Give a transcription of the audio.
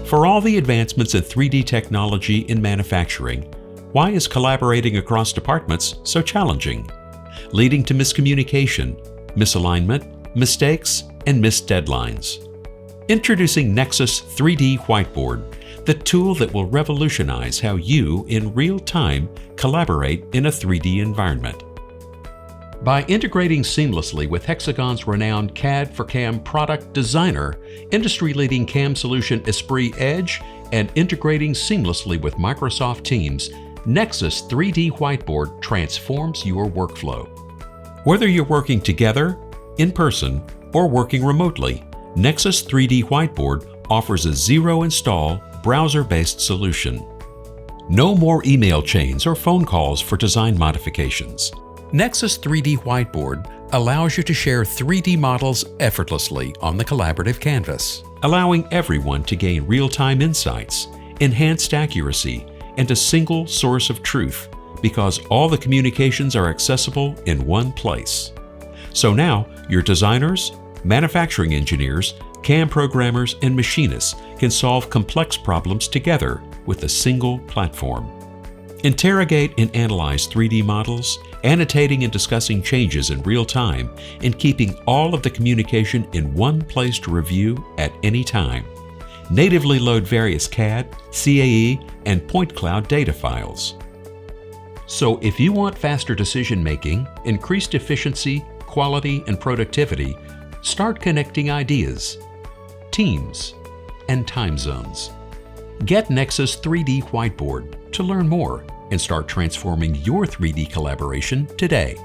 For all the advancements in 3D technology in manufacturing, why is collaborating across departments so challenging, leading to miscommunication, misalignment, mistakes, and missed deadlines? Introducing Nexus 3D Whiteboard, the tool that will revolutionize how you, in real time, collaborate in a 3D environment. By integrating seamlessly with Hexagon's renowned CAD for CAM product designer, industry-leading CAM solution Esprit Edge, and integrating seamlessly with Microsoft Teams, Nexus 3D Whiteboard transforms your workflow. Whether you're working together, in person, or working remotely, Nexus 3D Whiteboard offers a zero-install, browser-based solution. No more email chains or phone calls for design modifications. Nexus 3D Whiteboard allows you to share 3D models effortlessly on the collaborative canvas, allowing everyone to gain real-time insights, enhanced accuracy, and a single source of truth because all the communications are accessible in one place. So now, your designers, manufacturing engineers, CAM programmers, and machinists can solve complex problems together with a single platform. Interrogate and analyze 3D models, annotating and discussing changes in real time, and keeping all of the communication in one place to review at any time. Natively load various CAD, CAE, and point cloud data files. So if you want faster decision-making, increased efficiency, quality, and productivity, start connecting ideas, teams, and time zones. Get Nexus 3D Whiteboard to learn more and start transforming your 3D collaboration today.